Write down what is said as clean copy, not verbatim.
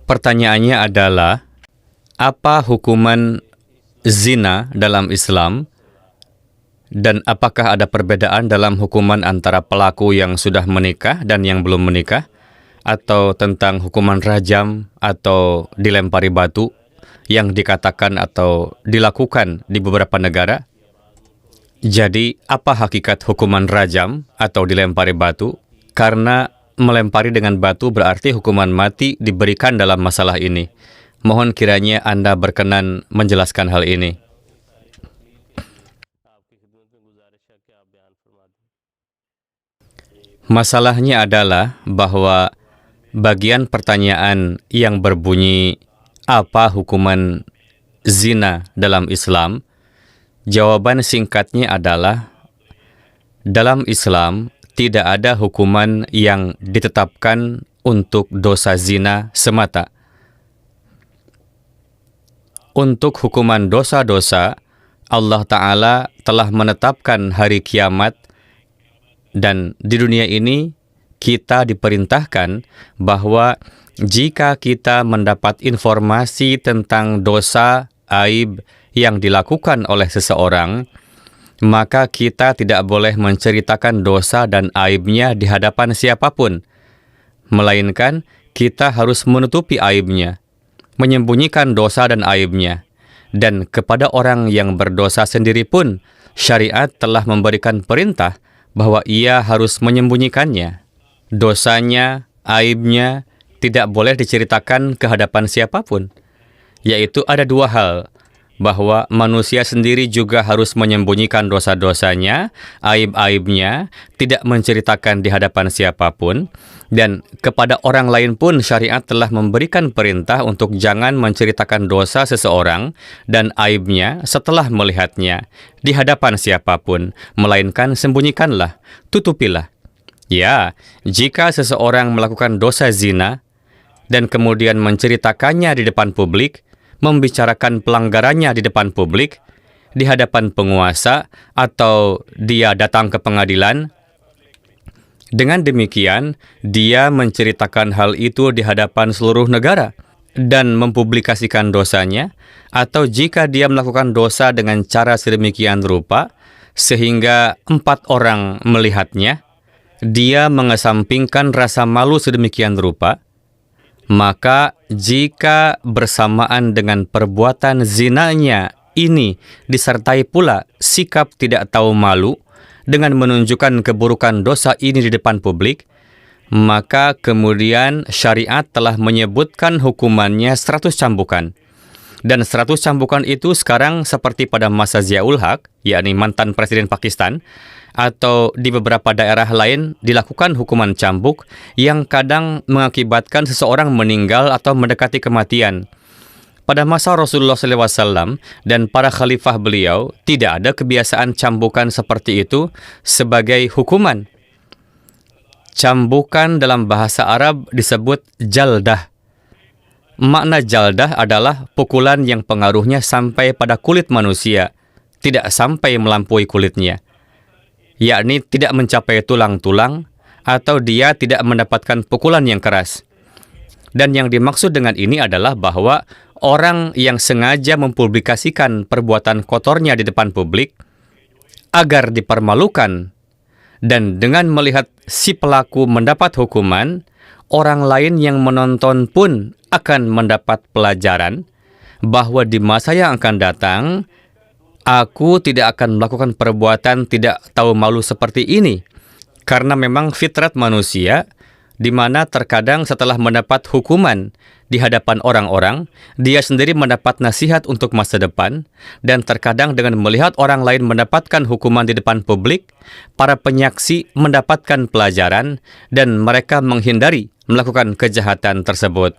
Pertanyaannya adalah, apa hukuman zina dalam Islam dan apakah ada perbedaan dalam hukuman antara pelaku yang sudah menikah dan yang belum menikah, atau tentang hukuman rajam atau dilempari batu yang dikatakan atau dilakukan di beberapa negara. Jadi, apa hakikat hukuman rajam atau dilempari batu? Karena melempari dengan batu berarti hukuman mati diberikan dalam masalah ini. Mohon kiranya Anda berkenan menjelaskan hal ini. Masalahnya adalah bahwa bagian pertanyaan yang berbunyi, apa hukuman zina dalam Islam? Jawaban singkatnya adalah, dalam Islam tidak ada hukuman yang ditetapkan untuk dosa zina semata. Untuk hukuman dosa-dosa, Allah Ta'ala telah menetapkan hari kiamat, dan di dunia ini kita diperintahkan bahwa jika kita mendapat informasi tentang dosa, aib yang dilakukan oleh seseorang, maka kita tidak boleh menceritakan dosa dan aibnya di hadapan siapapun, melainkan kita harus menutupi aibnya, menyembunyikan dosa dan aibnya. Dan kepada orang yang berdosa sendiri pun, syariat telah memberikan perintah bahwa ia harus menyembunyikannya. Dosanya, aibnya, tidak boleh diceritakan ke hadapan siapapun. Yaitu ada dua hal, bahwa manusia sendiri juga harus menyembunyikan dosa-dosanya, aib-aibnya, tidak menceritakan di hadapan siapapun, dan kepada orang lain pun syariat telah memberikan perintah untuk jangan menceritakan dosa seseorang dan aibnya setelah melihatnya di hadapan siapapun, melainkan sembunyikanlah, tutupilah. Ya, jika seseorang melakukan dosa zina dan kemudian menceritakannya di depan publik, membicarakan pelanggarannya di depan publik, di hadapan penguasa, atau dia datang ke pengadilan, dengan demikian, dia menceritakan hal itu di hadapan seluruh negara dan mempublikasikan dosanya, atau jika dia melakukan dosa dengan cara sedemikian rupa, sehingga 4 orang melihatnya, dia mengesampingkan rasa malu sedemikian rupa, maka jika bersamaan dengan perbuatan zinanya ini disertai pula sikap tidak tahu malu dengan menunjukkan keburukan dosa ini di depan publik, maka kemudian syariat telah menyebutkan hukumannya 100 cambukan. Dan 100 cambukan itu sekarang seperti pada masa Ziaul Haq, yakni mantan Presiden Pakistan, atau di beberapa daerah lain dilakukan hukuman cambuk yang kadang mengakibatkan seseorang meninggal atau mendekati kematian. Pada masa Rasulullah SAW dan para khalifah beliau, tidak ada kebiasaan cambukan seperti itu sebagai hukuman. Cambukan dalam bahasa Arab disebut jaldah. Makna jaldah adalah pukulan yang pengaruhnya sampai pada kulit manusia, tidak sampai melampaui kulitnya, yakni tidak mencapai tulang-tulang, atau dia tidak mendapatkan pukulan yang keras. Dan yang dimaksud dengan ini adalah bahwa orang yang sengaja mempublikasikan perbuatan kotornya di depan publik agar dipermalukan, dan dengan melihat si pelaku mendapat hukuman, orang lain yang menonton pun akan mendapat pelajaran bahwa di masa yang akan datang, aku tidak akan melakukan perbuatan tidak tahu malu seperti ini. Karena memang fitrat manusia, di mana terkadang setelah mendapat hukuman di hadapan orang-orang, dia sendiri mendapat nasihat untuk masa depan, dan terkadang dengan melihat orang lain mendapatkan hukuman di depan publik, para penyaksi mendapatkan pelajaran, dan mereka menghindari melakukan kejahatan tersebut.